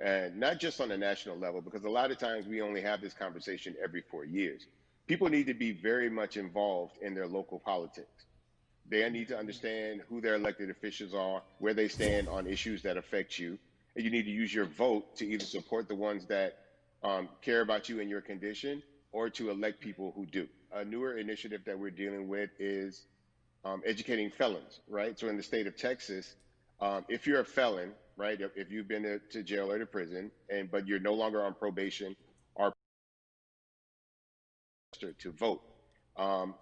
and not just on a national level, because a lot of times we only have this conversation every 4 years. People need to be very much involved in their local politics. They need to understand who their elected officials are, where they stand on issues that affect you, and you need to use your vote to either support the ones that care about you and your condition, or to elect people who do. A newer initiative that we're dealing with is educating felons, right? So in the state of Texas, if you're a felon, right, if you've been to jail or to prison, and but you're no longer on probation or to vote.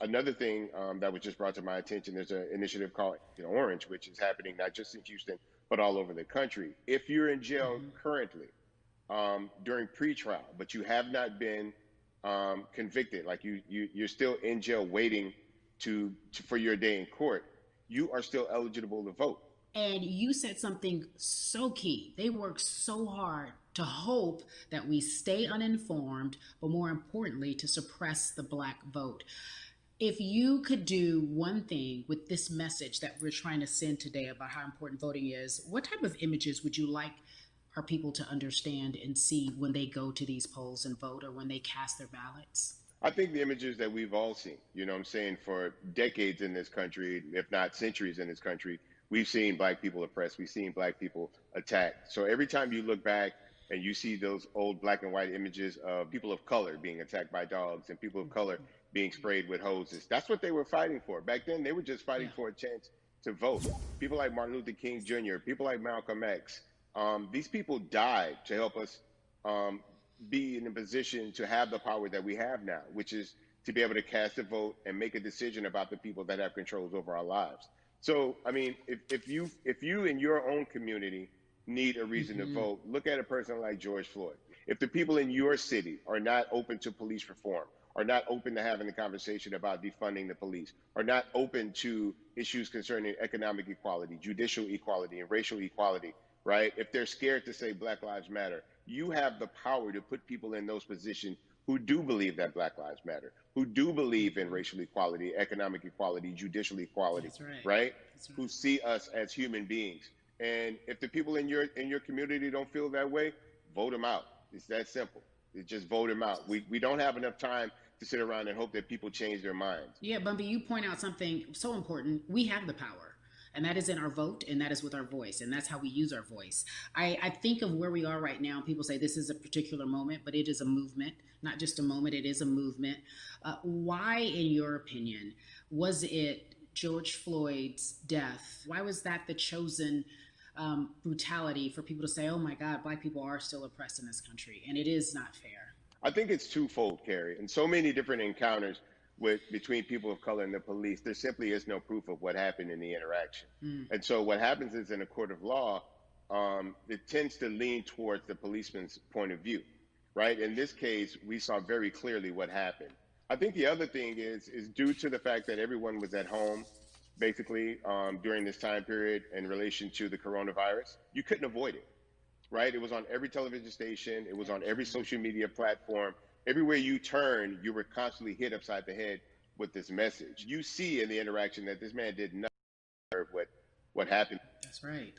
Another thing that was just brought to my attention, there's an initiative called Orange, which is happening not just in Houston, but all over the country. If you're in jail currently during pretrial, but you have not been convicted, like you're still in jail waiting for your day in court, you are still eligible to vote. And you said something so key. They work so hard to hope that we stay uninformed, but more importantly, to suppress the Black vote. If you could do one thing with this message that we're trying to send today about how important voting is, what type of images would you like our people to understand and see when they go to these polls and vote, or when they cast their ballots? I think the images that we've all seen, you know what I'm saying, for decades in this country, if not centuries in this country, we've seen Black people oppressed. We've seen Black people attacked. So every time you look back and you see those old black and white images of people of color being attacked by dogs and people of color being sprayed with hoses, that's what they were fighting for. Back then, they were just fighting for a chance to vote. People like Martin Luther King Jr., people like Malcolm X, these people died to help us be in a position to have the power that we have now, which is to be able to cast a vote and make a decision about the people that have controls over our lives. So, I mean, if you in your own community need a reason to vote, look at a person like George Floyd. If the people in your city are not open to police reform, are not open to having a conversation about defunding the police, are not open to issues concerning economic equality, judicial equality, and racial equality, right? If they're scared to say Black Lives Matter, you have the power to put people in those positions who do believe that Black Lives Matter, who do believe in racial equality, economic equality, judicial equality, right? Who see us as human beings. And if the people in your community don't feel that way, vote them out. It's that simple. It's just vote them out. We don't have enough time to sit around and hope that people change their minds. Yeah, Bumpy, you point out something so important. We have the power, and that is in our vote, and that is with our voice, and that's how we use our voice. I think of where we are right now. People say this is a particular moment, but it is a movement, not just a moment. It is a movement. Why, in your opinion, was it George Floyd's death? Why was that the chosen brutality for people to say, oh my God, Black people are still oppressed in this country, and it is not fair? I think it's twofold, Carrie. And so many different encounters between people of color and the police, there simply is no proof of what happened in the interaction. And so what happens is, in a court of law, it tends to lean towards the policeman's point of view, right? In this case, we saw very clearly what happened. I think the other thing is due to the fact that everyone was at home, basically, during this time period in relation to the coronavirus, you couldn't avoid it, right? It was on every television station. It was on every social media platform. Everywhere you turn, you were constantly hit upside the head with this message. You see in the interaction that this man did not deserve what happened. That's right.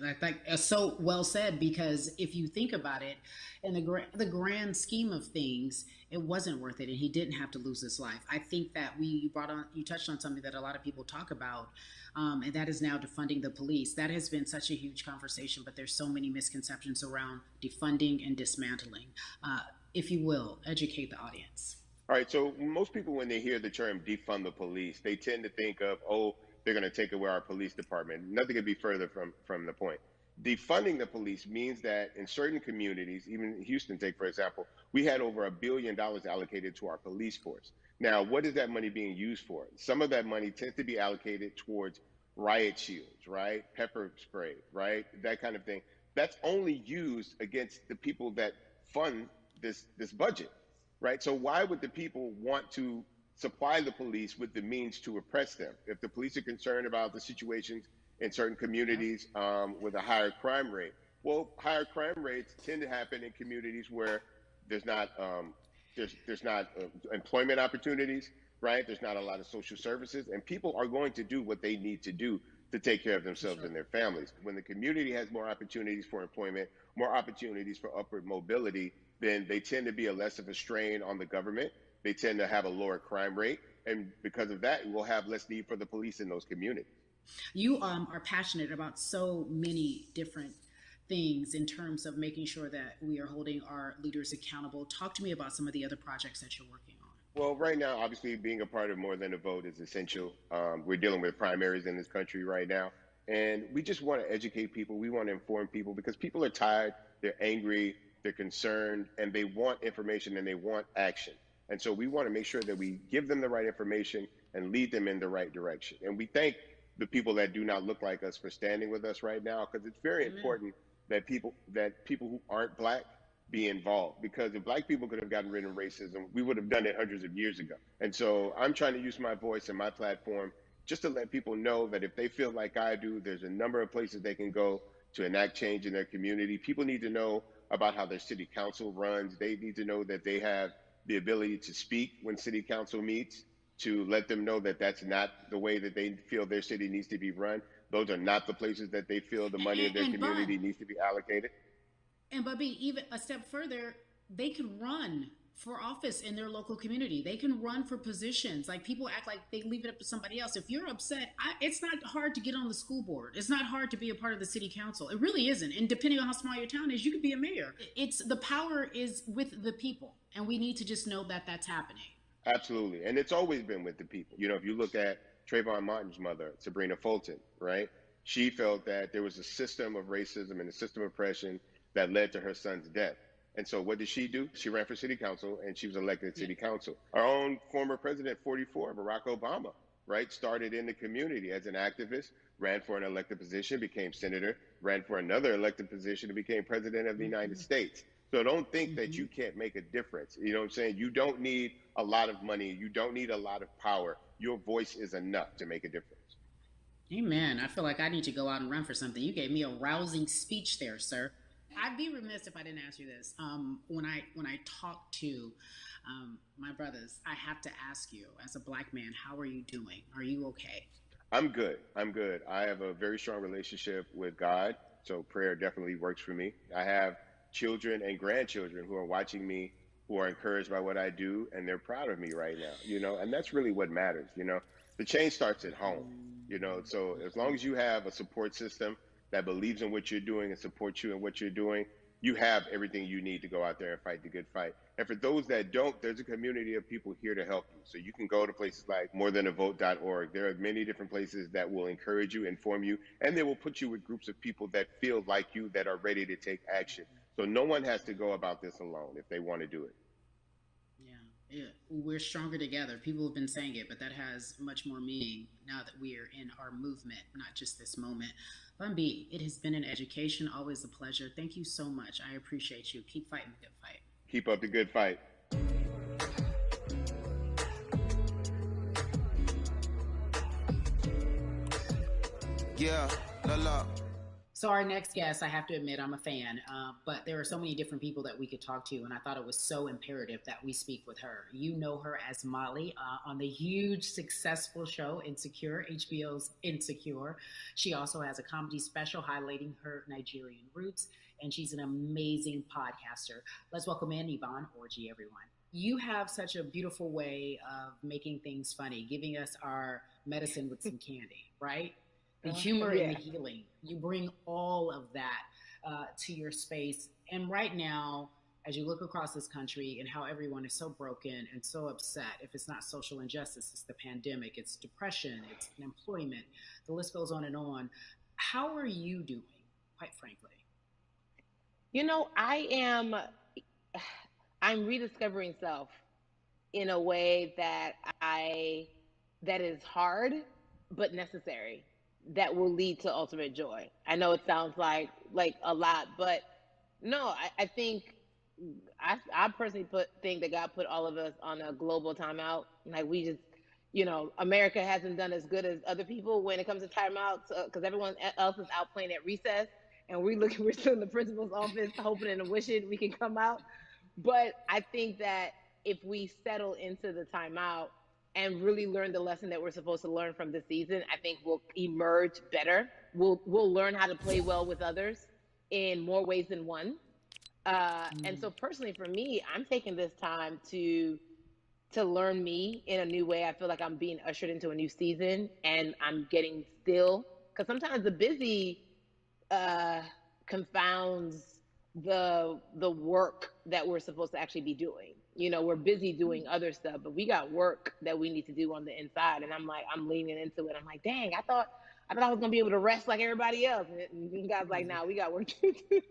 So well said, because if you think about it, in the grand scheme of things, it wasn't worth it, and he didn't have to lose his life. I think that you touched on something that a lot of people talk about, and that is now defunding the police. That has been such a huge conversation, but there's so many misconceptions around defunding and dismantling. If you will, educate the audience. All right. So most people, when they hear the term defund the police, they tend to think of, oh, they're going to take away our police department. Nothing could be further from the point. Defunding the police means that in certain communities, even Houston, take for example, we had over $1 billion allocated to our police force. Now, what is that money being used for? Some of that money tends to be allocated towards riot shields, right? Pepper spray, right? That kind of thing. That's only used against the people that fund this budget, right? So why would the people want to supply the police with the means to oppress them? If the police are concerned about the situations in certain communities with a higher crime rate, well, higher crime rates tend to happen in communities where there's not employment opportunities, right? There's not a lot of social services, and people are going to do what they need to do to take care of For themselves sure. and their families. When the community has more opportunities for employment, more opportunities for upward mobility, then they tend to be a less of a strain on the government. They tend to have a lower crime rate. And because of that, we'll have less need for the police in those communities. You are passionate about so many different things in terms of making sure that we are holding our leaders accountable. Talk to me about some of the other projects that you're working on. Well, right now, obviously, being a part of More Than a Vote is essential. We're dealing with primaries in this country right now. And we just want to educate people. We want to inform people because people are tired, they're angry, they're concerned, and they want information and they want action. And so we want to make sure that we give them the right information and lead them in the right direction. And we thank the people that do not look like us for standing with us right now because it's very Amen. important that people who aren't black be involved because if black people could have gotten rid of racism, we would have done it hundreds of years ago. And so I'm trying to use my voice and my platform just to let people know that if they feel like I do, there's a number of places they can go to enact change in their community. People need to know about how their city council runs. They need to know that they have the ability to speak when city council meets, to let them know that that's not the way that they feel their city needs to be run. Those are not the places that they feel the money of their And community Bun, needs to be allocated. and Bubby, even a step further, they can run for office in their local community. They can run for positions. Like people act like they leave it up to somebody else. If you're upset, it's not hard to get on the school board. It's not hard to be a part of the city council. It really isn't. And depending on how small your town is, you could be a mayor. It's the power is with the people, and we need to just know that that's happening. Absolutely. And it's always been with the people. You know, if you look at Trayvon Martin's mother, Sabrina Fulton, right? She felt that there was a system of racism and a system of oppression that led to her son's death. And so what did she do? She ran for city council and she was elected Yeah. city council. Our own former president, 44, Barack Obama, right? Started in the community as an activist, ran for an elected position, became senator, ran for another elected position and became president of the United Mm-hmm. States. So don't think that Mm-hmm. you can't make a difference. You know what I'm saying? You don't need a lot of money. You don't need a lot of power. Your voice is enough to make a difference. Amen. I feel like I need to go out and run for something. You gave me a rousing speech there, sir. I'd be remiss if I didn't ask you this. When I talk to my brothers, I have to ask you, as a black man, how are you doing? Are you okay? I'm good. I'm good. I have a very strong relationship with God, so prayer definitely works for me. I have children and grandchildren who are watching me, who are encouraged by what I do, and they're proud of me right now, and that's really what matters, The change starts at home, so as long as you have a support system that believes in what you're doing and supports you in what you're doing, you have everything you need to go out there and fight the good fight. And for those that don't, there's a community of people here to help you. So you can go to places like morethanavote.org. There are many different places that will encourage you, inform you, and they will put you with groups of people that feel like you, that are ready to take action. So no one has to go about this alone if they want to do it. Yeah, yeah. We're stronger together. People have been saying it, but that has much more meaning now that we are in our movement, not just this moment. Bumby, it has been an education, always a pleasure. Thank you so much. I appreciate you. Keep fighting the good fight. Keep up the good fight. Yeah, la la. So our next guest, I have to admit, I'm a fan, but there are so many different people that we could talk to, and I thought it was so imperative that we speak with her. You know her as Molly on the huge, successful show Insecure, HBO's Insecure. She also has a comedy special highlighting her Nigerian roots, and she's an amazing podcaster. Let's welcome in Yvonne Orji, everyone. You have such a beautiful way of making things funny, giving us our medicine with some candy, right? The humor and the healing. You bring all of that to your space. And right now, as you look across this country and how everyone is so broken and so upset, if it's not social injustice, it's the pandemic, it's depression, it's unemployment, the list goes on and on. How are you doing, quite frankly? I'm rediscovering self in a way that is hard but necessary, that will lead to ultimate joy. I know it sounds like a lot, but no, I think I personally think that God put all of us on a global timeout. Like we just, America hasn't done as good as other people when it comes to timeouts because everyone else is out playing at recess, and we're still in the principal's office hoping and wishing we can come out. But I think that if we settle into the timeout, and really learn the lesson that we're supposed to learn from this season, I think we'll emerge better. We'll learn how to play well with others in more ways than one. And so personally for me, I'm taking this time to learn me in a new way. I feel like I'm being ushered into a new season, and I'm getting still, because sometimes the busy uh, confounds the work that we're supposed to actually be doing. You know, we're busy doing other stuff, but we got work that we need to do on the inside. And I'm like, I'm leaning into it. I'm like, dang, I thought I was gonna be able to rest like everybody else. And you guys like, nah, we got work to do.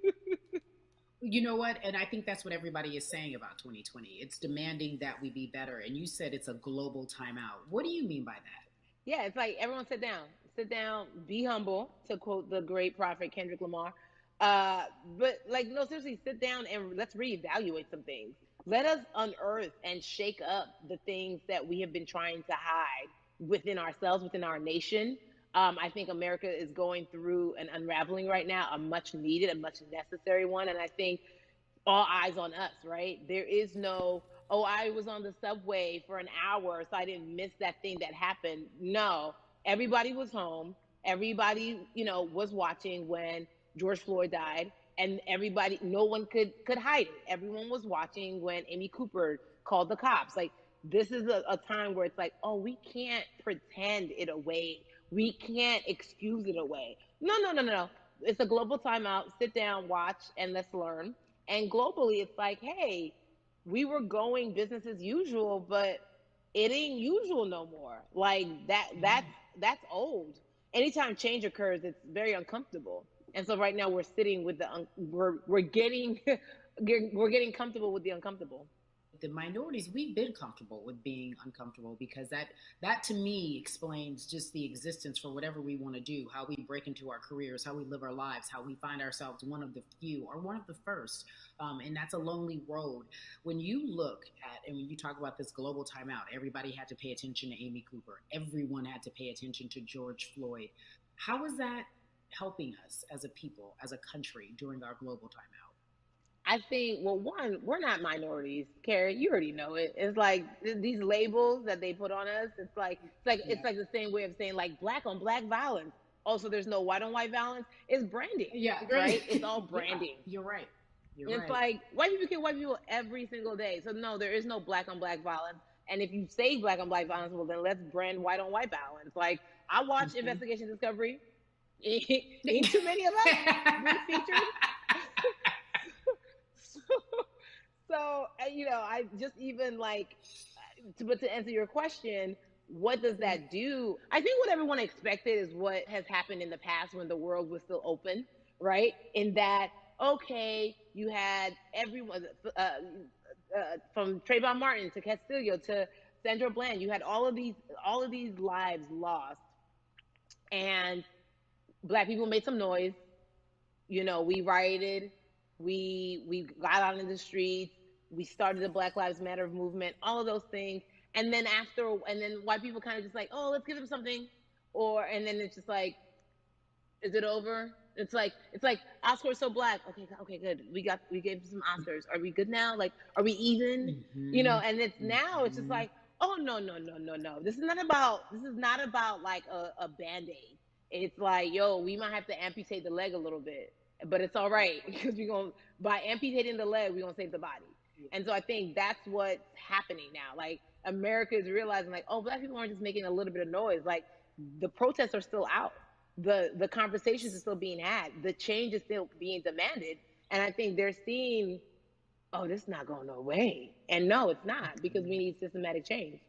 You know what? And I think that's what everybody is saying about 2020. It's demanding that we be better. And you said it's a global timeout. What do you mean by that? Yeah, it's like everyone sit down, be humble, to quote the great prophet Kendrick Lamar. But like, no, seriously, sit down and let's reevaluate some things. Let us unearth and shake up the things that we have been trying to hide within ourselves, within our nation. I think America is going through an unraveling right now, a much needed, a much necessary one. And I think all eyes on us, right? There is no, oh, I was on the subway for an hour, so I didn't miss that thing that happened. No, everybody was home. Everybody, was watching when George Floyd died, and everybody, no one could hide it. Everyone was watching when Amy Cooper called the cops. Like, this is a time where it's like, oh, we can't pretend it away. We can't excuse it away. No, no, no, no, no. It's a global timeout. Sit down, watch, and let's learn. And globally, it's like, hey, we were going business as usual, but it ain't usual no more. Like that's old. Anytime change occurs, it's very uncomfortable. And so right now we're sitting with we're getting we're getting comfortable with the uncomfortable. The minorities, we've been comfortable with being uncomfortable, because that to me explains just the existence for whatever we want to do, how we break into our careers, how we live our lives, how we find ourselves one of the few or one of the first. And that's a lonely road. When you look at, and when you talk about this global timeout, everybody had to pay attention to Amy Cooper, everyone had to pay attention to George Floyd. How is that helping us as a people, as a country, during our global timeout? I think, well, one, we're not minorities, Carrie. You already know it. It's like these labels that they put on us. It's like the same way of saying like black on black violence. Also, there's no white on white violence. It's branding, Yeah, right? It's all branding. Yeah, you're right. It's like white people kill white people every single day. So no, there is no black on black violence. And if you say black on black violence, well then let's brand white on white violence. Like, I watch Investigation Discovery. Ain't too many of us been featured. So, I just even like, but to answer your question, what does that do? I think what everyone expected is what has happened in the past when the world was still open, right? In that, okay, you had everyone, from Trayvon Martin to Castillo to Sandra Bland, you had all of these lives lost, and black people made some noise. We rioted, we got out in the streets, we started the Black Lives Matter movement, all of those things. And then white people kind of just like, oh, let's give them something. And then it's just like, is it over? It's like Oscars so black. Okay, good. We gave some Oscars. Are we good now? Like, are we even? And it's now it's just like, oh no, no, no, no, no. This is not about like a band-aid. It's like, yo, we might have to amputate the leg a little bit, but it's all right, because by amputating the leg, we're gonna save the body. And so I think that's what's happening now. Like, America is realizing, like, oh, black people aren't just making a little bit of noise. Like, the protests are still out. The conversations are still being had. The change is still being demanded. And I think they're seeing, oh, this is not going no way. And no, it's not, because we need systematic change.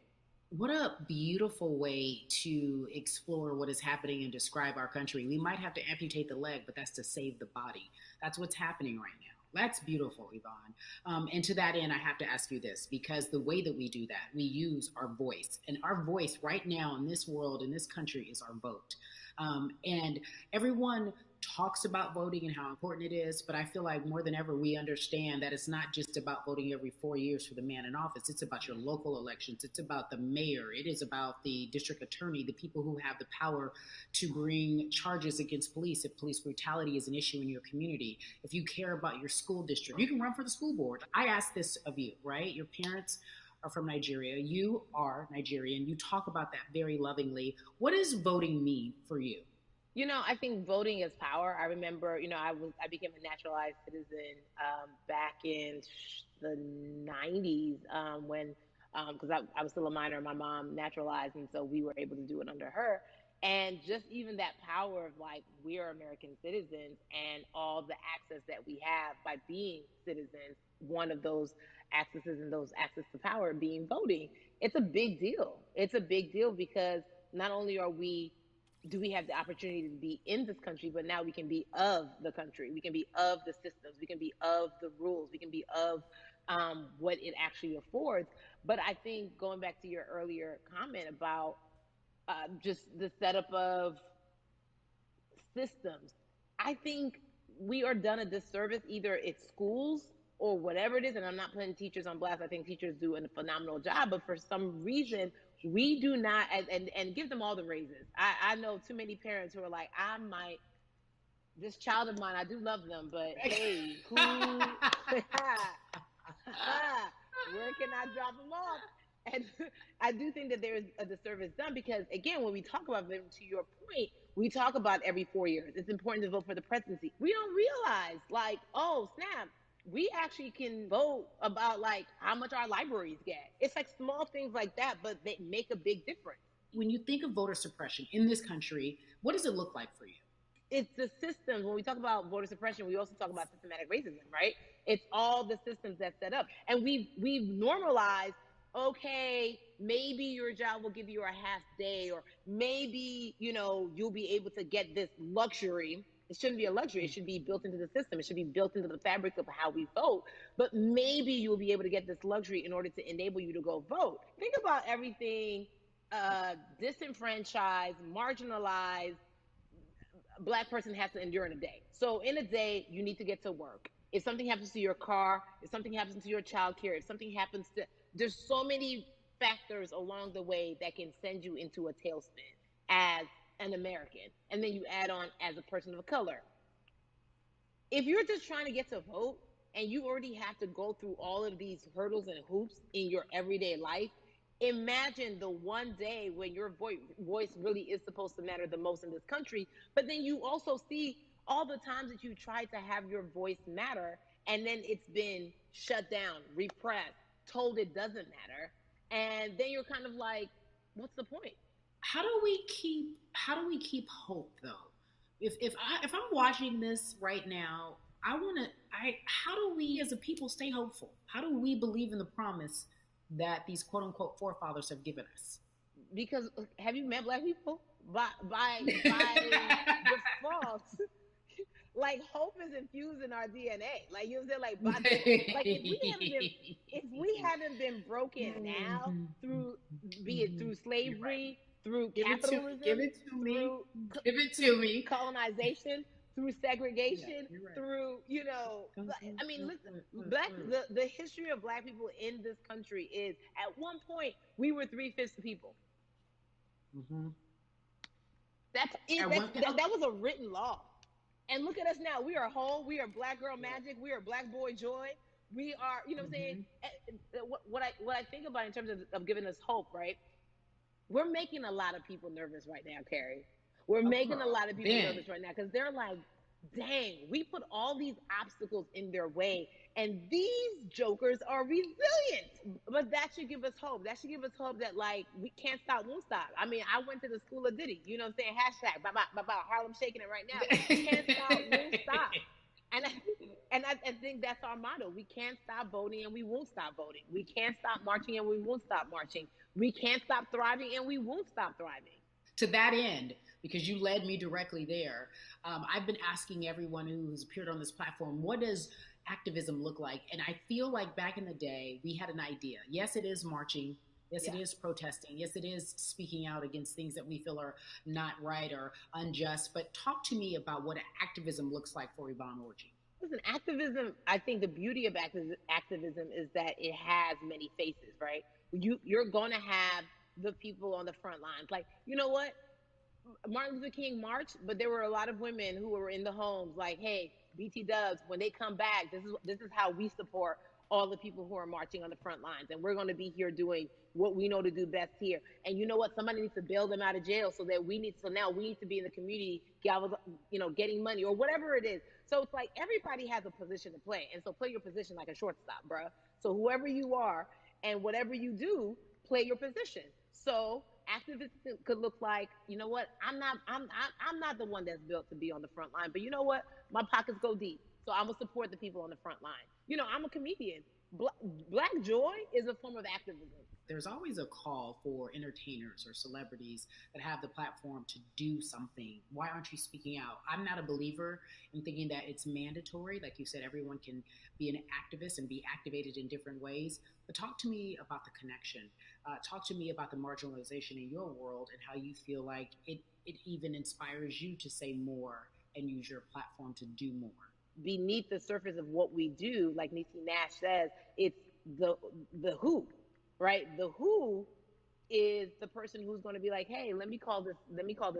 What a beautiful way to explore what is happening and describe our country. We might have to amputate the leg, but that's to save the body. That's what's happening right now. That's beautiful, Yvonne. And to that end, I have to ask you this, because the way that we do that, we use our voice. And our voice right now in this world, in this country, is our vote. And everyone talks about voting and how important it is, but I feel like more than ever we understand that it's not just about voting every 4 years for the man in office. It's about your local elections. It's about the mayor. It is about the district attorney, the people who have the power to bring charges against police if police brutality is an issue in your community. If you care about your school district, you can run for the school board. I ask this of you, right? Your parents are from Nigeria. You are Nigerian. You talk about that very lovingly. What does voting mean for you? I think voting is power. I remember, I became a naturalized citizen back in the '90s when because I was still a minor. My mom naturalized, and so we were able to do it under her. And just even that power of like we are American citizens and all the access that we have by being citizens. One of those accesses and those access to power being voting. It's a big deal. It's a big deal because not only are we do we have the opportunity to be in this country, but now we can be of the country. We can be of the systems. We can be of the rules. We can be of what it actually affords. But I think going back to your earlier comment about just the setup of systems, I think we are done a disservice either it's schools or whatever it is. And I'm not putting teachers on blast. I think teachers do a phenomenal job, but for some reason, we do not, and give them all the raises. I know too many parents who are like, this child of mine, I do love them, but hey, where can I drop them off? And I do think that there is a disservice done because, again, when we talk about them, to your point, we talk about every 4 years. It's important to vote for the presidency. We don't realize, like, oh, snap, we actually can vote about, like, how much our libraries get. It's like small things like that, but they make a big difference. When you think of voter suppression in this country, what does it look like for you? It's the systems. When we talk about voter suppression, we also talk about systematic racism, right? It's all the systems that set up. And we've normalized, okay, maybe your job will give you a half day, or maybe, you'll be able to get this luxury. It shouldn't be a luxury. It should be built into the system. It should be built into the fabric of how we vote. But maybe you'll be able to get this luxury in order to enable you to go vote. Think about everything disenfranchised, marginalized, Black person has to endure in a day. So in a day, you need to get to work. If something happens to your car, if something happens to your child care, if something happens to, there's so many factors along the way that can send you into a tailspin as an American. And then you add on as a person of color. If you're just trying to get to vote and you already have to go through all of these hurdles and hoops in your everyday life, imagine the one day when your voice really is supposed to matter the most in this country, but then you also see all the times that you tried to have your voice matter and then it's been shut down, repressed, told it doesn't matter, and then you're kind of like, what's the point? How do we keep hope though? If I'm watching this right now, how do we as a people stay hopeful? How do we believe in the promise that these quote unquote forefathers have given us? Because have you met Black people? By default, like hope is infused in our DNA. Like you know what I'm saying? Like if we haven't been broken now through, be it through slavery, through capitalism, give it to me, colonization, through segregation, right. Through I mean, listen, the history of Black people in this country is at one point we were 3/5 of people. Mm-hmm. That was a written law. And look at us now. We are whole. We are Black girl magic. We are Black boy joy. We are, what I'm saying? What I think about in terms of giving us hope, right? We're making a lot of people nervous right now, Carrie. We're making a lot of people nervous right now because they're like, dang, we put all these obstacles in their way and these jokers are resilient. But that should give us hope. That should give us hope that, like, we can't stop, won't stop. I mean, I went to the school of Diddy, you know what I'm saying? Hashtag, Harlem shaking it right now. Can't stop, won't stop. And I think that's our motto. We can't stop voting and we won't stop voting. We can't stop marching and we won't stop marching. We can't stop thriving and we won't stop thriving. To that end, because you led me directly there, I've been asking everyone who's appeared on this platform, what does activism look like? And I feel like back in the day, we had an idea. Yes, it is marching. Yes, it is protesting. Yes, it is speaking out against things that we feel are not right or unjust. But talk to me about what activism looks like for Yvonne Orji. Listen, activism, I think the beauty of activism is that it has many faces, right? You're going to have the people on the front lines. Like, you know what? Martin Luther King marched, but there were a lot of women who were in the homes like, hey, BT Dubs, when they come back, this is how we support all the people who are marching on the front lines, and we're going to be here doing what we know to do best here. And you know what? Somebody needs to bail them out of jail, so now we need to be in the community, getting money or whatever it is. So it's like everybody has a position to play, and so play your position like a shortstop, bruh. So whoever you are and whatever you do, play your position. So activism could look like, you know what? I'm not the one that's built to be on the front line, but you know what? My pockets go deep, so I'm gonna support the people on the front line. I'm a comedian. Black joy is a form of activism. There's always a call for entertainers or celebrities that have the platform to do something. Why aren't you speaking out? I'm not a believer in thinking that it's mandatory. Like you said, everyone can be an activist and be activated in different ways. But talk to me about the connection. Talk to me about the marginalization in your world and how you feel like it even inspires you to say more and use your platform to do more. Beneath the surface of what we do, like Niecy Nash says, it's the who, right? The who is the person who's going to be like, hey, let me call this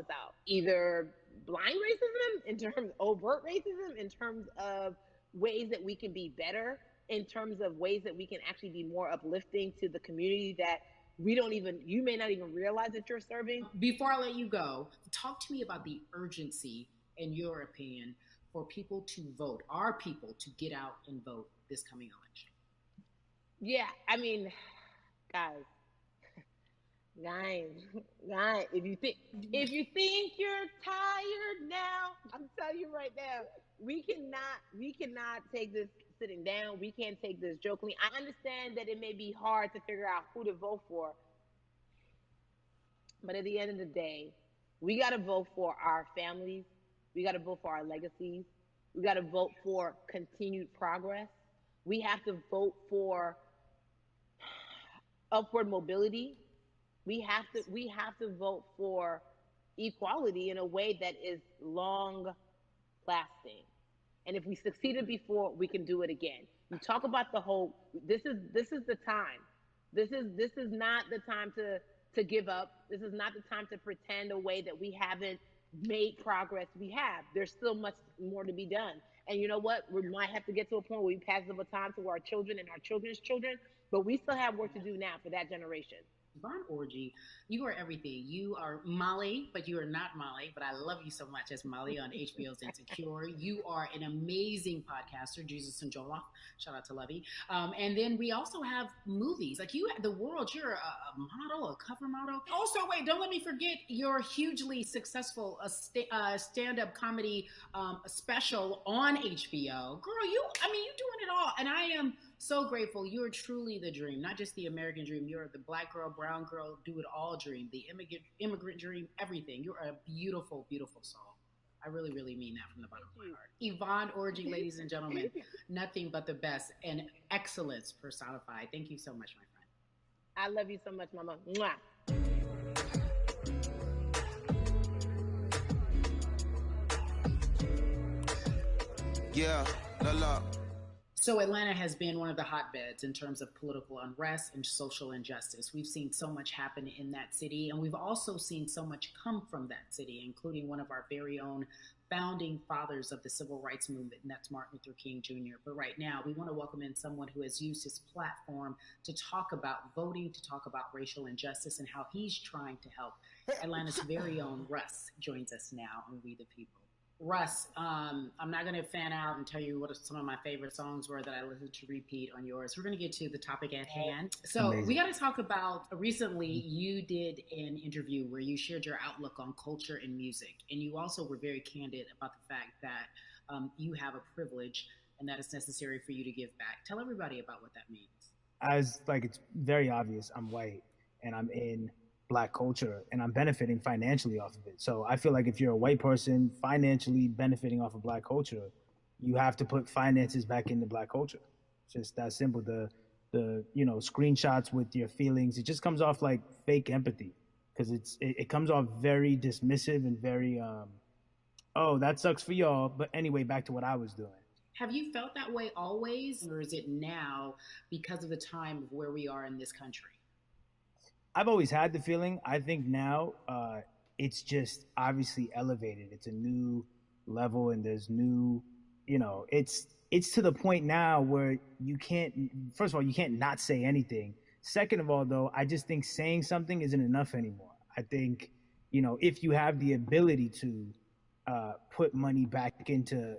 out. Either blind racism in terms of overt racism, in terms of ways that we can be better, in terms of ways that we can actually be more uplifting to the community that you may not even realize that you're serving. Before I let you go, talk to me about the urgency, in your opinion, for people to vote, our people to get out and vote this coming election. Yeah, I mean, guys, if you think you're tired now, I'm telling you right now, we cannot take this sitting down. We can't take this jokingly. I understand that it may be hard to figure out who to vote for, but at the end of the day, we got to vote for our families. We got to vote for our legacies. We got to vote for continued progress. We have to vote for upward mobility. We have to vote for equality in a way that is long lasting. And if we succeeded before, we can do it again. You talk about the hope. This is the time. This is not the time to give up. This is not the time to pretend a way that we haven't made progress. We have. There's still much more to be done. And you know what? We might have to get to a point where we pass the baton to our children and our children's children, but we still have work to do now for that generation. Yvonne Orji, you are everything. You are Molly, but you are not Molly, but I love you so much as Molly on HBO's Insecure. You are an amazing podcaster, Jesus and Joloff. Shout out to Lovey. And then we also have movies. Like you, The World, you're a model, a cover model. Also, wait, don't let me forget your hugely successful stand-up comedy special on HBO. Girl, you're doing it all. And I am so grateful. You are truly the dream, not just the American dream. You're the black girl, brown girl, do it all dream, the immigrant dream, everything. You're a beautiful, beautiful soul. I really, really mean that from the bottom of my heart. Yvonne Orji, ladies and gentlemen, nothing but the best and excellence personified. Thank you so much, my friend. I love you so much, Mama. Mwah. Yeah, la. So Atlanta has been one of the hotbeds in terms of political unrest and social injustice. We've seen so much happen in that city, and we've also seen so much come from that city, including one of our very own founding fathers of the civil rights movement, and that's Martin Luther King Jr. But right now, we want to welcome in someone who has used his platform to talk about voting, to talk about racial injustice, and how he's trying to help. Atlanta's very own Russ joins us now on We the People. Russ, I'm not going to fan out and tell you what some of my favorite songs were that I listened to repeat on yours. We're going to get to the topic at hand. So Amazing. We got to talk about, recently you did an interview where you shared your outlook on culture and music. And you also were very candid about the fact that you have a privilege and that it's necessary for you to give back. Tell everybody about what that means. It's very obvious, I'm white and I'm in Black culture and I'm benefiting financially off of it. So I feel like if you're a white person financially benefiting off of Black culture, you have to put finances back into Black culture. It's just that simple. The screenshots with your feelings, it just comes off like fake empathy because it comes off very dismissive and very oh, that sucks for y'all, but anyway, back to what I was doing. Have you felt that way always, or is it now because of the time of where we are in this country? I've always had the feeling. I think now it's just obviously elevated. It's a new level and there's new, it's it's to the point now where you can't, first of all, you can't not say anything. Second of all, though, I just think saying something isn't enough anymore. I think, if you have the ability to put money back into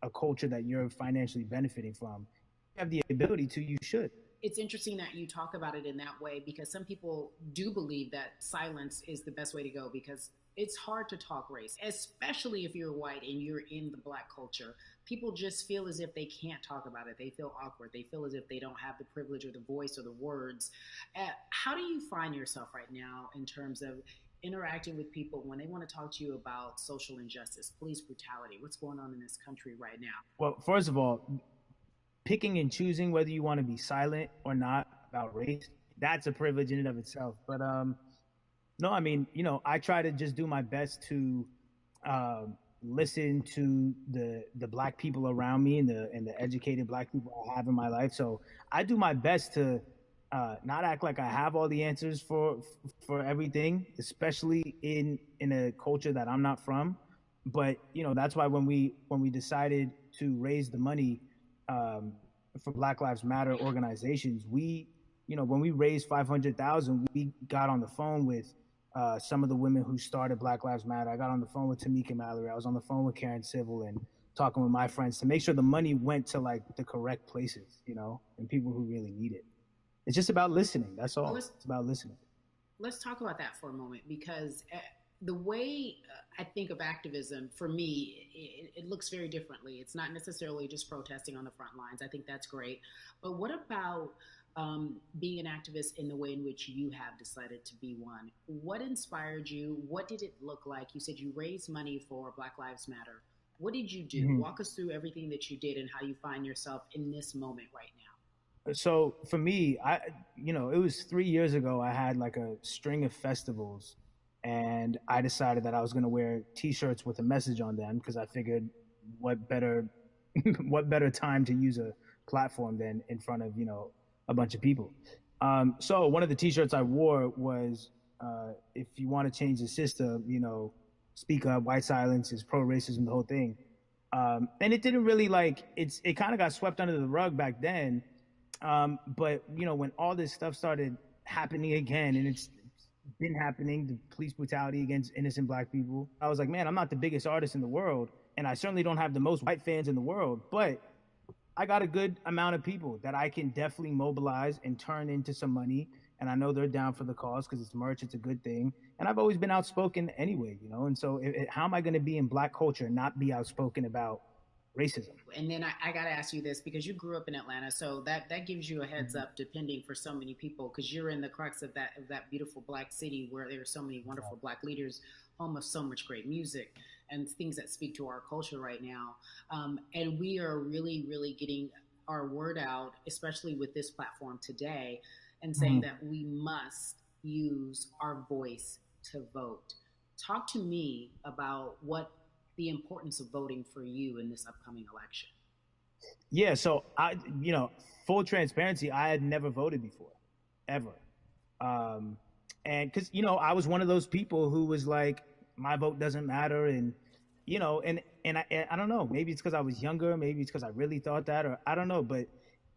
a culture that you're financially benefiting from, you have the ability to, you should. It's interesting that you talk about it in that way because some people do believe that silence is the best way to go because it's hard to talk race, especially if you're white and you're in the black culture. People just feel as if they can't talk about it. They feel awkward. They feel as if they don't have the privilege or the voice or the words. How do you find yourself right now in terms of interacting with people when they want to talk to you about social injustice, police brutality, what's going on in this country right now? Well, first of all, picking and choosing whether you want to be silent or not about race, that's a privilege in and of itself. But no, I mean, I try to just do my best to listen to the black people around me and the educated black people I have in my life. So I do my best to not act like I have all the answers for everything, especially in a culture that I'm not from. But that's why when we decided to raise the money for Black Lives Matter organizations, when we raised 500,000, we got on the phone with some of the women who started Black Lives Matter. I got on the phone with Tamika Mallory. I was on the phone with Karen Civil and talking with my friends to make sure the money went to like the correct places, and people who really need it. It's just about listening. That's all. It's about listening. Let's talk about that for a moment because the way I think of activism, for me, it looks very differently. It's not necessarily just protesting on the front lines. I think that's great. But what about being an activist in the way in which you have decided to be one? What inspired you? What did it look like? You said you raised money for Black Lives Matter. What did you do? Mm-hmm. Walk us through everything that you did and how you find yourself in this moment right now. So for me, it was 3 years ago. I had like a string of festivals, and I decided that I was going to wear T-shirts with a message on them because I figured, what better time to use a platform than in front of a bunch of people. So one of the T-shirts I wore was, "If you want to change the system, speak up. White silence is pro-racism." The whole thing, and it didn't really it kind of got swept under the rug back then. But when all this stuff started happening again, and it's been happening, the police brutality against innocent black people, I was like, man, I'm not the biggest artist in the world, and I certainly don't have the most white fans in the world, but I got a good amount of people that I can definitely mobilize and turn into some money. And I know they're down for the cause because it's merch, it's a good thing. And I've always been outspoken anyway, and so how am I going to be in black culture and not be outspoken about racism? And then I got to ask you this because you grew up in Atlanta, so that gives you a heads up, depending for so many people, because you're in the crux of that beautiful black city where there are so many wonderful black leaders, home of so much great music and things that speak to our culture right now. And we are really, really getting our word out, especially with this platform today, and saying that we must use our voice to vote. Talk to me about what the importance of voting for you in this upcoming election. Yeah, so full transparency, I had never voted before, ever. And because, I was one of those people who was like, my vote doesn't matter. And, I don't know, maybe it's because I was younger, maybe it's because I really thought that, or I don't know, but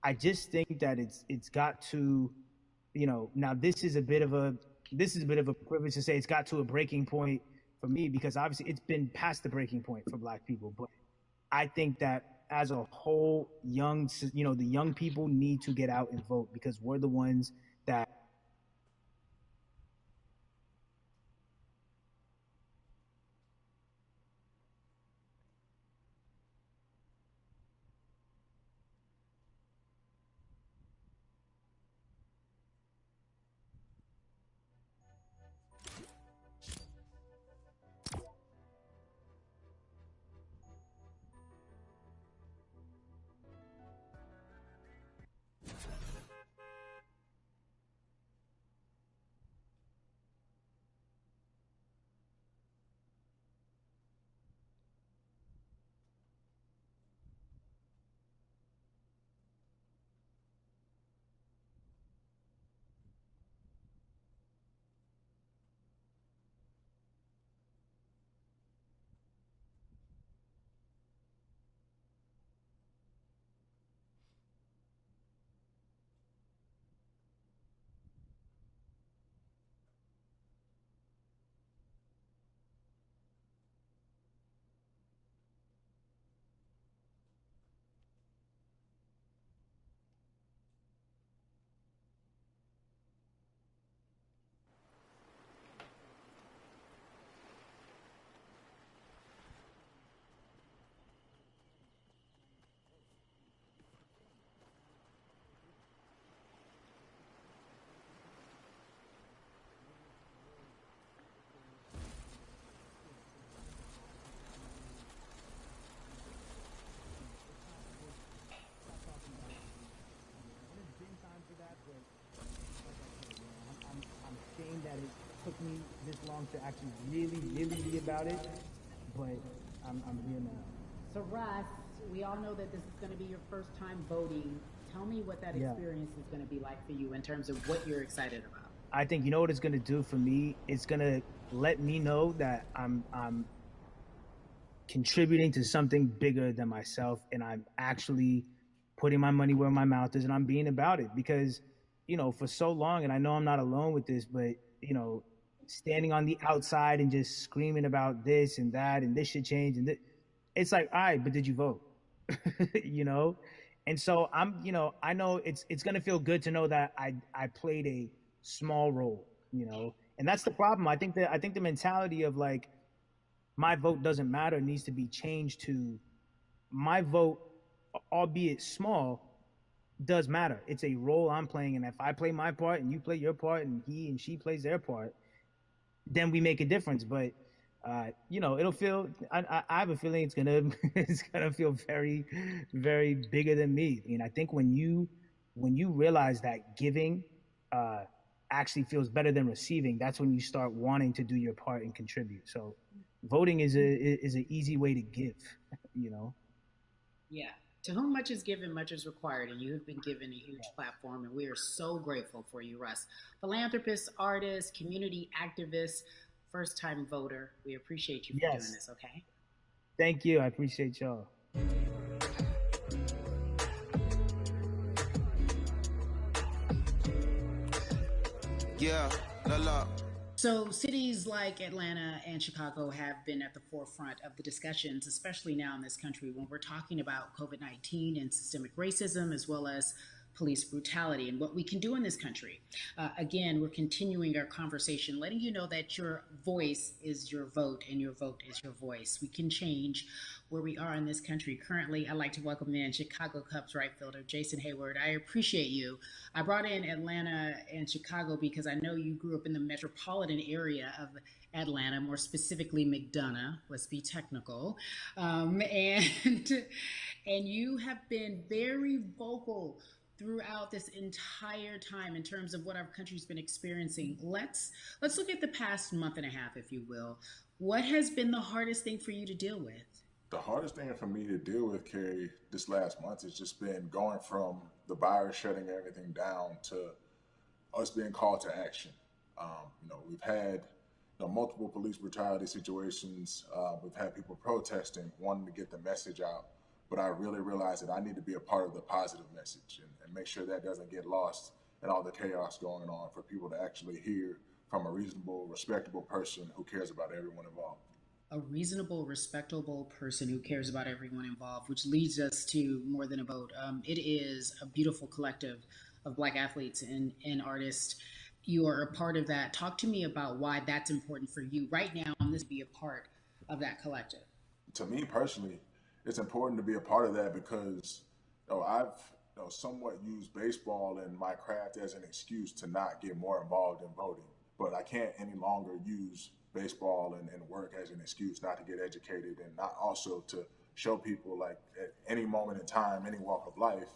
I just think that it's got to, now this is a bit of a privilege to say it's got to a breaking point for me, because obviously it's been past the breaking point for black people. But I think that as a whole, the young people need to get out and vote, because we're the ones that took me this long to actually really be about it, but I'm here now. So Russ, we all know that this is going to be your first time voting. Tell me what that Yeah. experience is going to be like for you in terms of what you're excited about. I think you know what it's gonna do for me. It's gonna let me know that I'm contributing to something bigger than myself, and I'm actually putting my money where my mouth is, and I'm being about it. Because for so long, and I know I'm not alone with this, but standing on the outside and just screaming about this and that and this should change, and it's like, all right, but did you vote? you know and so I know it's going to feel good to know that I played a small role. And that's the problem. I think the mentality of like my vote doesn't matter needs to be changed to my vote, albeit small, does matter. It's a role I'm playing, and if I play my part and you play your part and he and she plays their part, then we make a difference. But it'll feel. I have a feeling it's gonna it's gonna feel very, very bigger than me. I mean, I think when you realize that giving actually feels better than receiving, that's when you start wanting to do your part and contribute. So, voting is an easy way to give. You know. Yeah. To whom much is given, much is required, and you have been given a huge platform, and we are so grateful for you, Russ. Philanthropist, artist, community activist, first time voter. We appreciate you for doing Yes. this, okay? Thank you. I appreciate y'all. Yeah, la la. So, cities like Atlanta and Chicago have been at the forefront of the discussions, especially now in this country when we're talking about COVID 19 and systemic racism, as well as police brutality and what we can do in this country. Again, we're continuing our conversation, letting you know that your voice is your vote and your vote is your voice. We can change where we are in this country. Currently, I'd like to welcome in Chicago Cubs right fielder Jason Hayward. I appreciate you. I brought in Atlanta and Chicago because I know you grew up in the metropolitan area of Atlanta, more specifically McDonough. Let's be technical, and and you have been very vocal throughout this entire time in terms of what our country's been experiencing. Let's look at the past month and a half, if you will. What has been the hardest thing for you to deal with? The hardest thing for me to deal with, Carrie, this last month has just been going from the virus shutting everything down to us being called to action. We've had multiple police brutality situations. We've had people protesting, wanting to get the message out. But I really realized that I need to be a part of the positive message and make sure that doesn't get lost in all the chaos going on, for people to actually hear from a reasonable, respectable person who cares about everyone involved. A reasonable, respectable person who cares about everyone involved, which leads us to More Than a Vote. It is a beautiful collective of Black athletes and artists. You are a part of that. Talk to me about why that's important for you right now, and this be a part of that collective. To me personally, it's important to be a part of that because I've somewhat used baseball and my craft as an excuse to not get more involved in voting. But I can't any longer use baseball and work as an excuse not to get educated, and not also to show people like at any moment in time, any walk of life,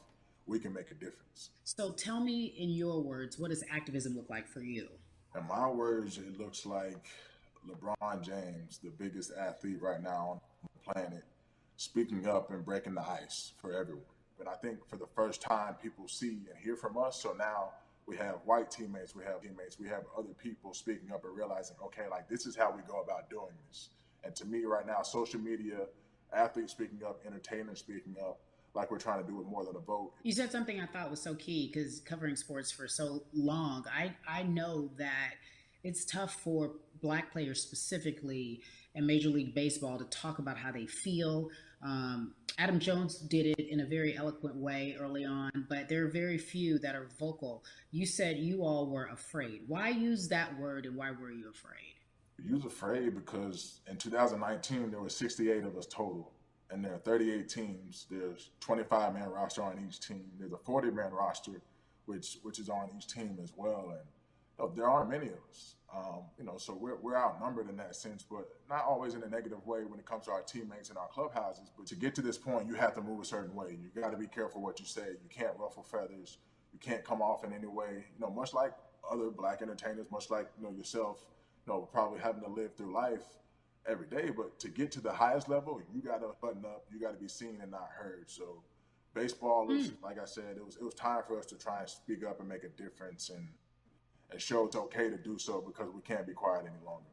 we can make a difference. So tell me in your words, what does activism look like for you? In my words, it looks like LeBron James, the biggest athlete right now on the planet, speaking up and breaking the ice for everyone. And I think for the first time, people see and hear from us. So now we have white teammates, we have other people speaking up and realizing, okay, like this is how we go about doing this. And to me right now, social media, athletes speaking up, entertainers speaking up, like we're trying to do with More Than a Vote. You said something I thought was so key because covering sports for so long, I know that it's tough for Black players specifically in Major League Baseball to talk about how they feel. Adam Jones did it in a very eloquent way early on, but there are very few that are vocal. You said you all were afraid. Why use that word, and why were you afraid? You was afraid because in 2019, there were 68 of us total. And there are 38 teams. There's 25-man roster on each team. There's a 40-man roster, which is on each team as well. And there aren't many of us. So we're outnumbered in that sense, but not always in a negative way when it comes to our teammates and our clubhouses. But to get to this point, you have to move a certain way. You got to be careful what you say. You can't ruffle feathers. You can't come off in any way. Much like other Black entertainers, much like yourself, probably having to live through life every day. But to get to the highest level, you got to button up, you got to be seen and not heard. So baseball is, like I said, it was time for us to try and speak up and make a difference and show it's okay to do so because we can't be quiet any longer.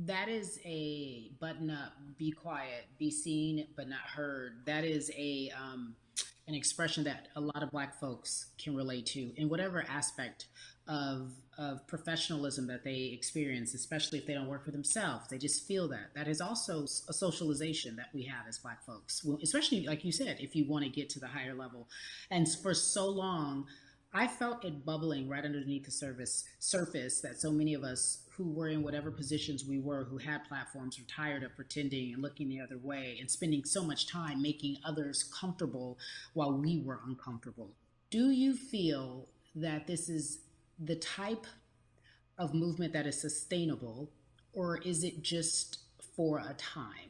That is a button up, be quiet, be seen but not heard. That is a an expression that a lot of Black folks can relate to in whatever aspect of professionalism that they experience, especially if they don't work for themselves. They just feel that. That is also a socialization that we have as Black folks, well, especially like you said, if you want to get to the higher level. And for so long, I felt it bubbling right underneath the surface that so many of us who were in whatever positions we were, who had platforms, were tired of pretending and looking the other way and spending so much time making others comfortable while we were uncomfortable. Do you feel that this is the type of movement that is sustainable, or is it just for a time?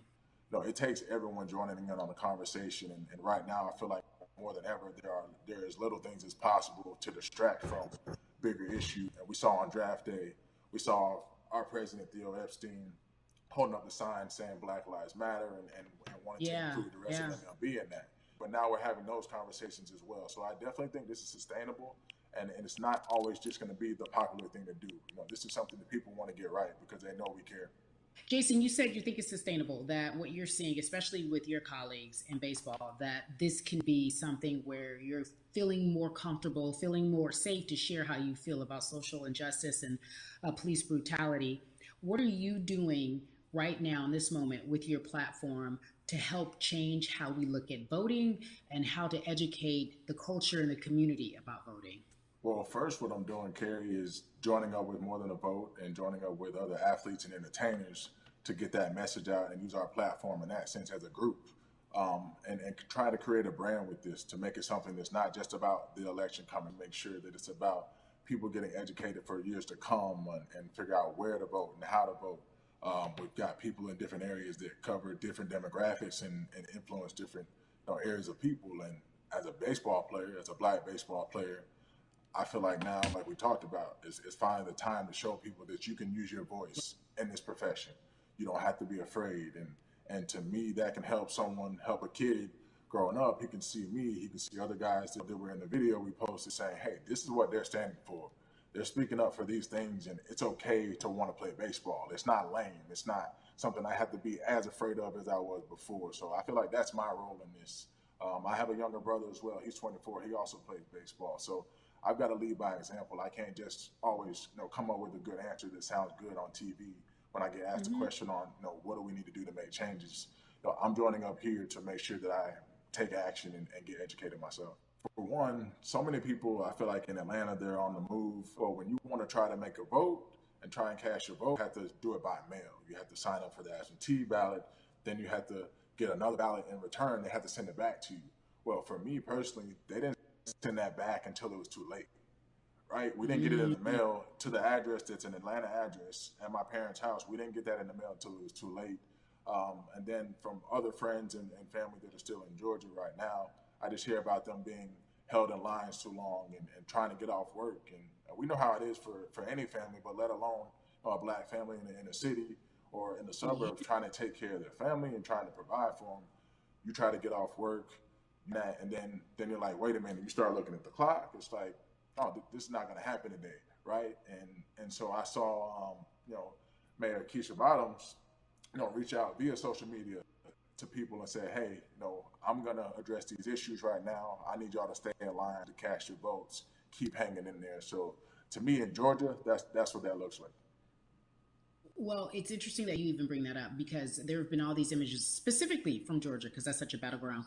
No, it takes everyone joining in on the conversation. And right now, I feel like more than ever, there is little things as possible to distract from bigger issue. And we saw on draft day, we saw our president Theo Epstein holding up the sign saying Black Lives Matter and wanting to Yeah, include the rest yeah. of MLB in that. But now we're having those conversations as well. So I definitely think this is sustainable. And it's not always just going to be the popular thing to do. This is something that people want to get right because they know we care. Jason, you said you think it's sustainable, that what you're seeing, especially with your colleagues in baseball, that this can be something where you're feeling more comfortable, feeling more safe to share how you feel about social injustice and police brutality. What are you doing right now in this moment with your platform to help change how we look at voting and how to educate the culture and the community about voting? Well, first, what I'm doing, Carrie, is joining up with More Than a Vote and joining up with other athletes and entertainers to get that message out and use our platform in that sense as a group. And try to create a brand with this to make it something that's not just about the election coming, make sure that it's about people getting educated for years to come and figure out where to vote and how to vote. We've got people in different areas that cover different demographics and influence different areas of people. And as a baseball player, as a Black baseball player, I feel like now, like we talked about, is finding the time to show people that you can use your voice in this profession. You don't have to be afraid. And to me, that can help someone, help a kid growing up. He can see me, he can see other guys that were in the video we posted saying, hey, this is what they're standing for. They're speaking up for these things, and it's okay to want to play baseball. It's not lame. It's not something I have to be as afraid of as I was before. So I feel like that's my role in this. I have a younger brother as well. He's 24. He also plays baseball. So I've got to lead by example. I can't just always, come up with a good answer that sounds good on TV when I get asked a question on, what do we need to do to make changes. I'm joining up here to make sure that I take action and get educated myself. For one, so many people, I feel like in Atlanta, they're on the move. Or when you want to try to make a vote and try and cast your vote, you have to do it by mail. You have to sign up for the absentee ballot. Then you have to get another ballot in return. They have to send it back to you. Well, for me personally, they didn't send that back until it was too late, right? We didn't get it in the mail to the address that's an Atlanta address at my parents' house. We didn't get that in the mail until it was too late. And then from other friends and family that are still in Georgia right now, I just hear about them being held in lines too long and trying to get off work. And we know how it is for any family, but let alone a Black family in a city or in the suburbs trying to take care of their family and trying to provide for them. You try to get off work, and then you're like, wait a minute. You start looking at the clock. It's like, oh, this is not going to happen today, right? And so I saw, Mayor Keisha Bottoms, reach out via social media to people and say, hey, I'm going to address these issues right now. I need y'all to stay in line to cast your votes. Keep hanging in there. So to me in Georgia, that's what that looks like. Well, it's interesting that you even bring that up because there have been all these images specifically from Georgia, because that's such a battleground,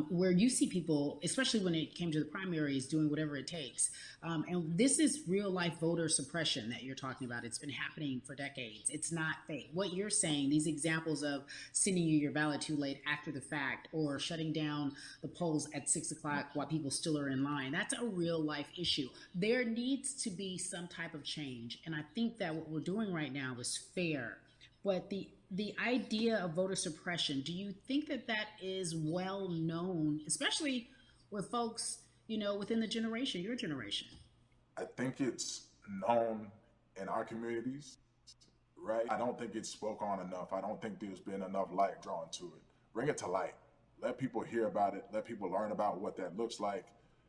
where you see people, especially when it came to the primaries, doing whatever it takes. And this is real life voter suppression that you're talking about. It's been happening for decades. It's not fake. What you're saying, these examples of sending you your ballot too late after the fact or shutting down the polls at 6 o'clock while people still are in line, that's a real life issue. There needs to be some type of change. And I think that what we're doing right now is fair. But the idea of voter suppression, do you think that that is well known, especially with folks, within the generation, your generation? I think it's known in our communities, right? I don't think it's spoke on enough. I don't think there's been enough light drawn to it. Bring it to light. Let people hear about it. Let people learn about what that looks like,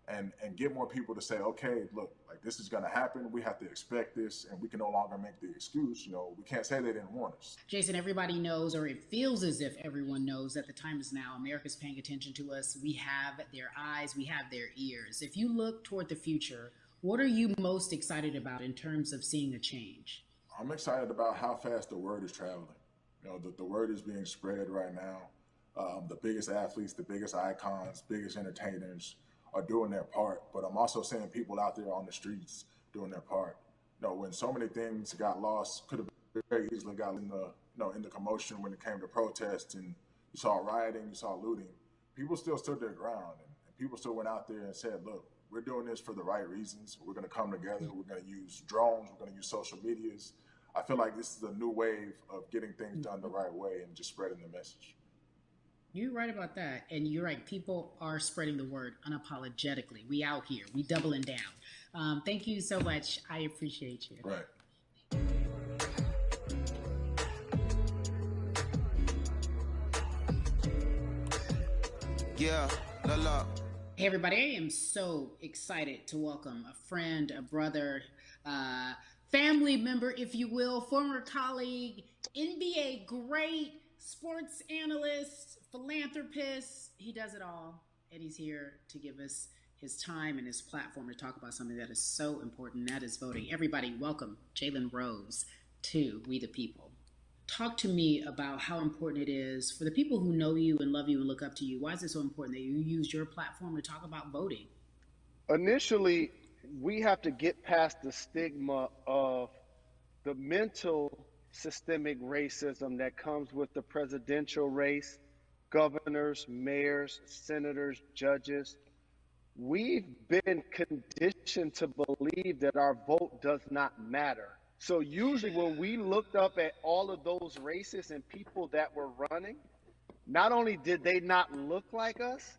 and get more people to say, okay, look, like this is going to happen. We have to expect this, and we can no longer make the excuse. We can't say they didn't warn us. Jason, everybody knows, or it feels as if everyone knows, that the time is now. America's paying attention to us. We have their eyes, we have their ears. If you look toward the future, what are you most excited about in terms of seeing a change? I'm excited about how fast the word is traveling. The word is being spread right now. The biggest athletes, the biggest icons, biggest entertainers are doing their part. But I'm also seeing people out there on the streets doing their part. When so many things got lost, could have very easily got in the commotion when it came to protests, and you saw rioting, you saw looting. People still stood their ground, and people still went out there and said, look, we're doing this for the right reasons. We're going to come together. We're going to use drones. We're going to use social medias. I feel like this is a new wave of getting things done the right way and just spreading the message. You're right about that. And you're right. People are spreading the word unapologetically. We out here. We doubling down. Thank you so much. I appreciate you. Right. Yeah, la la. Hey, everybody. I am so excited to welcome a friend, a brother, family member, if you will, former colleague, NBA great, sports analyst, philanthropist. He does it all. And he's here to give us his time and his platform to talk about something that is so important, that is voting. Everybody, welcome Jalen Rose to We the People. Talk to me about how important it is for the people who know you and love you and look up to you. Why is it so important that you use your platform to talk about voting? Initially, we have to get past the stigma of the mental systemic racism that comes with the presidential race, governors, mayors, senators, judges. We've been conditioned to believe that our vote does not matter. So usually when we looked up at all of those races and people that were running, not only did they not look like us,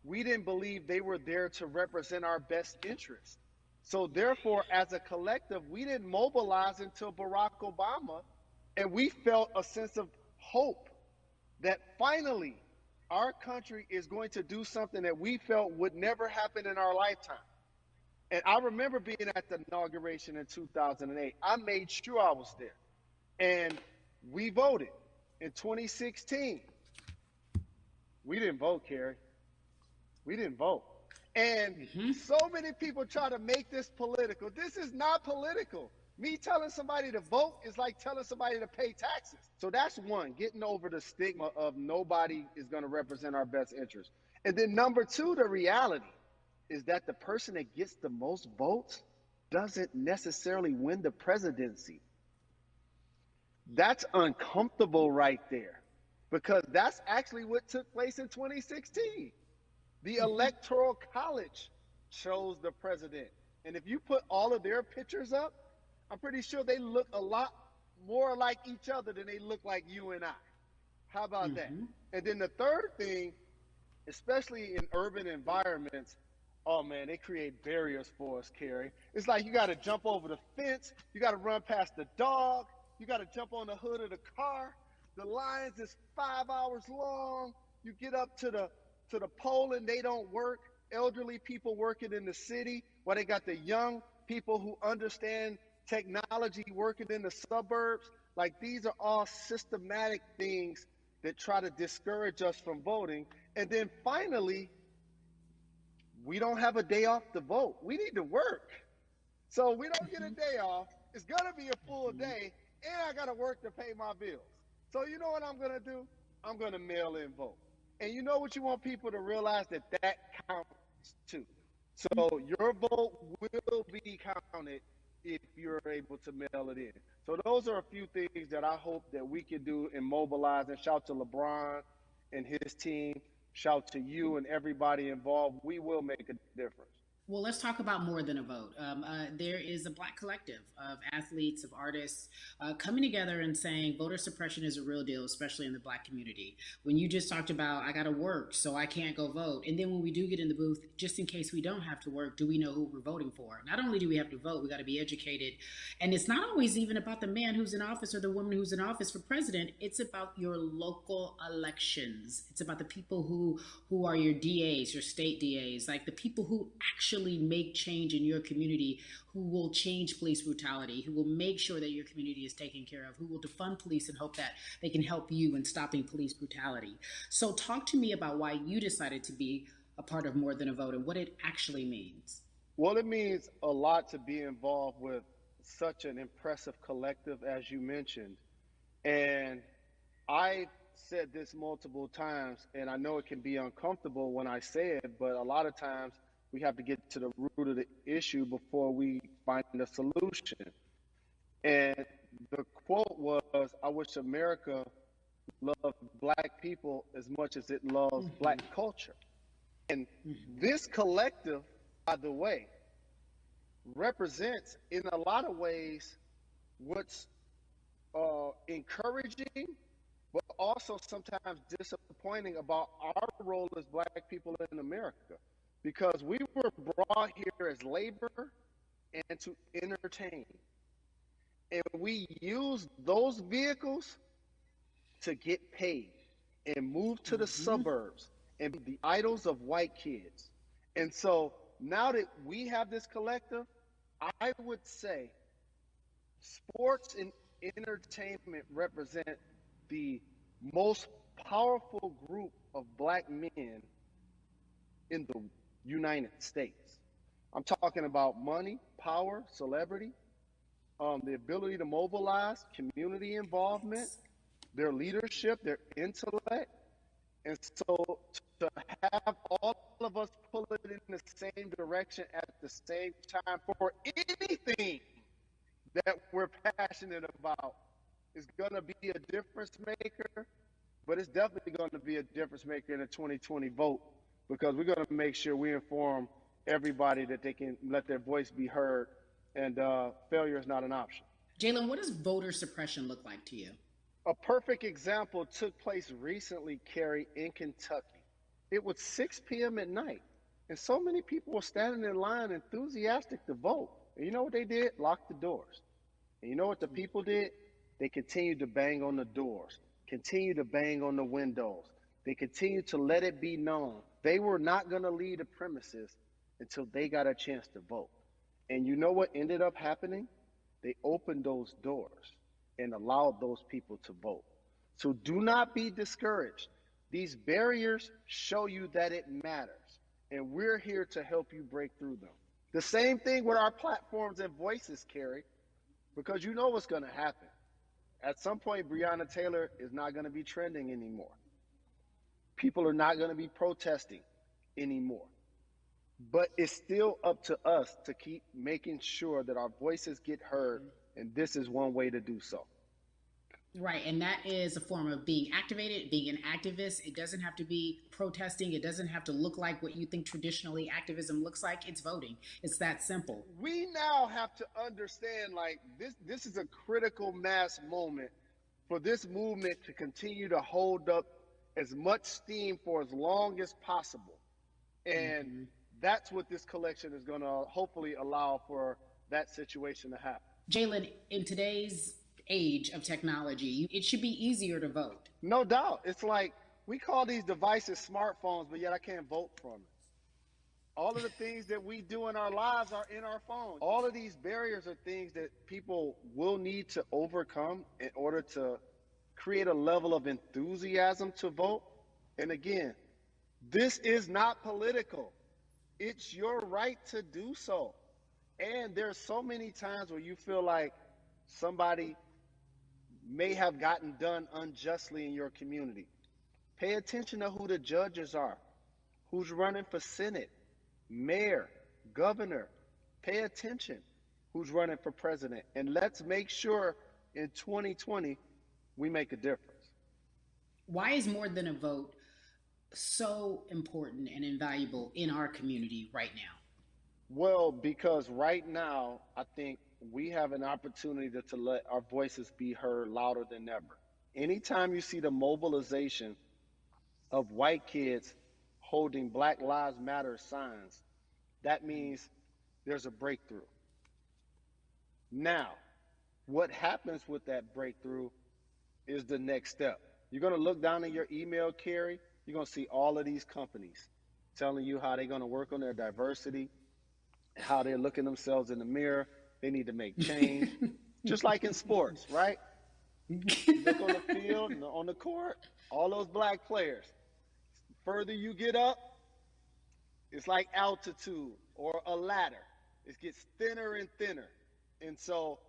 we didn't believe they were there to represent our best interests. So therefore, as a collective, we didn't mobilize until Barack Obama, and we felt a sense of hope that finally our country is going to do something that we felt would never happen in our lifetime. And I remember being at the inauguration in 2008. I made sure I was there. And we voted. In 2016, we didn't vote, Carrie. We didn't vote. And so many people try to make this political. This is not political. Me telling somebody to vote is like telling somebody to pay taxes. So that's one, getting over the stigma of nobody is going to represent our best interest. And then number two, the reality is that the person that gets the most votes doesn't necessarily win the presidency. That's uncomfortable right there, because that's actually what took place in 2016. The Electoral College chose the president. And if you put all of their pictures up, I'm pretty sure they look a lot more like each other than they look like you and I. How about that? And then the third thing, especially in urban environments, oh man, they create barriers for us, Carrie. It's like you got to jump over the fence, you got to run past the dog, you got to jump on the hood of the car. The lines is 5 hours long. You get up to the poll and they don't work. Elderly people working in the city, while they got the young people who understand technology working in the suburbs. Like, these are all systematic things that try to discourage us from voting. And then finally, we don't have a day off to vote. We need to work. So we don't get a day off. It's going to be a full day, and I got to work to pay my bills. So you know what I'm going to do? I'm going to mail in vote. And you know what you want people to realize? That counts too. So your vote will be counted if you're able to mail it in. So those are a few things that I hope that we can do and mobilize. And shout to LeBron and his team. Shout to you and everybody involved. We will make a difference. Well, let's talk about more than a vote. There is a Black collective of athletes, of artists coming together and saying voter suppression is a real deal, especially in the Black community. When you just talked about, I got to work, so I can't go vote. And then when we do get in the booth, just in case we don't have to work, do we know who we're voting for? Not only do we have to vote, we got to be educated. And it's not always even about the man who's in office or the woman who's in office for president. It's about your local elections. It's about the people who are your DAs, your state DAs, like the people who actually make change in your community, who will change police brutality, who will make sure that your community is taken care of, who will defund police and hope that they can help you in stopping police brutality. So talk to me about why you decided to be a part of More Than a Vote and what it actually means. Well, it means a lot to be involved with such an impressive collective as you mentioned. And I said this multiple times, and I know it can be uncomfortable when I say it, but a lot of times we have to get to the root of the issue before we find a solution. And the quote was, I wish America loved Black people as much as it loves Black culture. And this collective, by the way, represents in a lot of ways what's encouraging, but also sometimes disappointing about our role as Black people in America. Because we were brought here as labor and to entertain. And we use those vehicles to get paid and move to the suburbs and be the idols of white kids. And so now that we have this collective, I would say sports and entertainment represent the most powerful group of Black men in the United States. I'm talking about money, power, celebrity, the ability to mobilize, community involvement, their leadership, their intellect. And so to have all of us pull it in the same direction at the same time for anything that we're passionate about is going to be a difference maker, but it's definitely going to be a difference maker in the 2020 vote, because we're going to make sure we inform everybody that they can let their voice be heard, and failure is not an option. Jalen, what does voter suppression look like to you? A perfect example took place recently, Carrie, in Kentucky. It was 6 p.m. at night, and so many people were standing in line enthusiastic to vote. And you know what they did? Locked the doors. And you know what the people did? They continued to bang on the doors, continued to bang on the windows. They continued to let it be known they were not going to leave the premises until they got a chance to vote. And you know what ended up happening? They opened those doors and allowed those people to vote. So do not be discouraged. These barriers show you that it matters, and we're here to help you break through them. The same thing with our platforms and voices, Carrie, because you know what's going to happen. At some point, Breonna Taylor is not going to be trending anymore. People are not going to be protesting anymore. But it's still up to us to keep making sure that our voices get heard, and this is one way to do so. Right, and that is a form of being activated, being an activist. It doesn't have to be protesting. It doesn't have to look like what you think traditionally activism looks like. It's voting. It's that simple. We now have to understand, like, this is a critical mass moment for this movement to continue to hold up as much steam for as long as possible. And that's what this collection is going to hopefully allow for that situation to happen. Jalen, in today's age of technology, it should be easier to vote. No doubt. It's like we call these devices smartphones, but yet I can't vote from it. All of the things that we do in our lives are in our phones. All of these barriers are things that people will need to overcome in order to create a level of enthusiasm to vote. And again, this is not political. It's your right to do so. And there's so many times where you feel like somebody may have gotten done unjustly in your community. Pay attention to who the judges are, who's running for Senate, mayor, governor. Pay attention who's running for president. And let's make sure in 2020 we make a difference. Why is More Than a Vote so important and invaluable in our community right now? Well, because right now, I think we have an opportunity to let our voices be heard louder than ever. Anytime you see the mobilization of white kids holding Black Lives Matter signs, that means there's a breakthrough. Now, what happens with that breakthrough is the next step. You're going to look down in your email, Carrie. You're going to see all of these companies telling you how they're going to work on their diversity, how they're looking themselves in the mirror. They need to make change, just like in sports, right? You look on the field and on the court, all those black players. Further you get up, it's like altitude or a ladder. It gets thinner and thinner. And so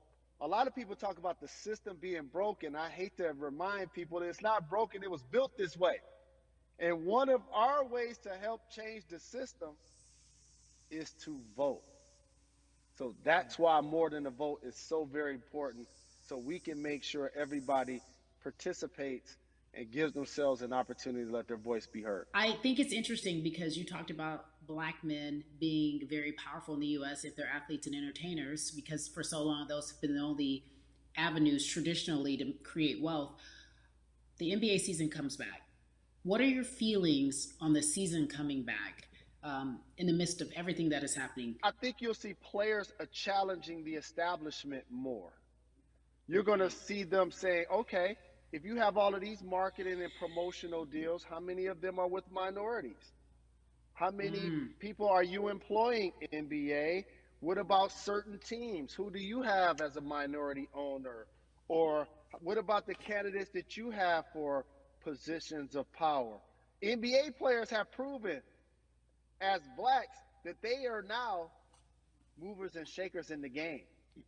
a lot of people talk about the system being broken. I hate to remind people that it's not broken. It was built this way. And one of our ways to help change the system is to vote. So that's why more than a vote is so very important, so we can make sure everybody participates and gives themselves an opportunity to let their voice be heard. I think it's interesting because you talked about black men being very powerful in the U.S. if they're athletes and entertainers, because for so long those have been the only avenues traditionally to create wealth. The NBA season comes back. What are your feelings on the season coming back in the midst of everything that is happening? I think you'll see players challenging the establishment more. You're going to see them saying, okay, if you have all of these marketing and promotional deals, how many of them are with minorities? How many people are you employing, NBA? What about certain teams? Who do you have as a minority owner? Or what about the candidates that you have for positions of power? NBA players have proven as blacks that they are now movers and shakers in the game.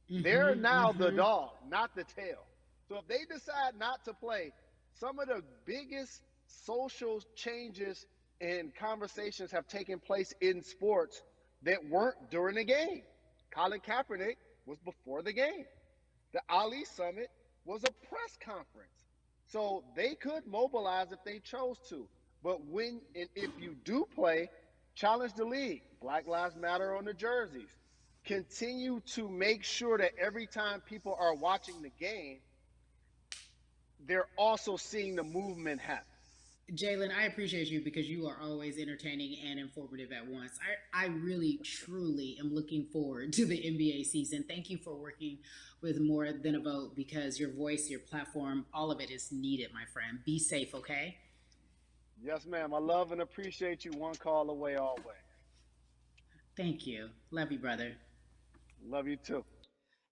They're now the dog, not the tail. So if they decide not to play, some of the biggest social changes and conversations have taken place in sports that weren't during the game. Colin Kaepernick was before the game. The Ali Summit was a press conference. So they could mobilize if they chose to. But when and if you do play, challenge the league. Black Lives Matter on the jerseys. Continue to make sure that every time people are watching the game, they're also seeing the movement happen. Jalen, I appreciate you because you are always entertaining and informative at once. I really, truly am looking forward to the NBA season. Thank you for working with More Than a Vote because your voice, your platform, all of it is needed, my friend. Be safe, okay? Yes, ma'am. I love and appreciate you. One call away always. Thank you. Love you, brother. Love you too.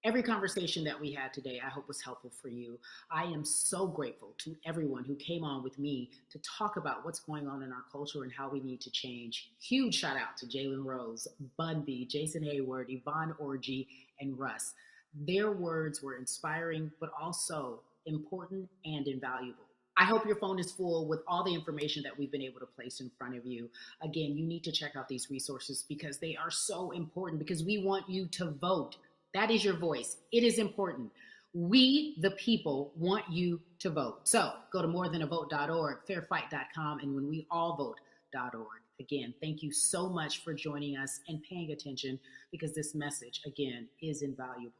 Every conversation that we had today, I hope was helpful for you. I am so grateful to everyone who came on with me to talk about what's going on in our culture and how we need to change. Huge shout out to Jalen Rose, Bun B, Jason Hayward, Yvonne Orgy, and Russ. Their words were inspiring, but also important and invaluable. I hope your phone is full with all the information that we've been able to place in front of you. Again, you need to check out these resources because they are so important because we want you to vote. That is your voice. It is important. We, the people, want you to vote. So go to morethanavote.org, fairfight.com, and whenweallvote.org. Again, thank you so much for joining us and paying attention because this message, again, is invaluable.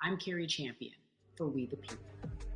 I'm Carrie Champion for We the People.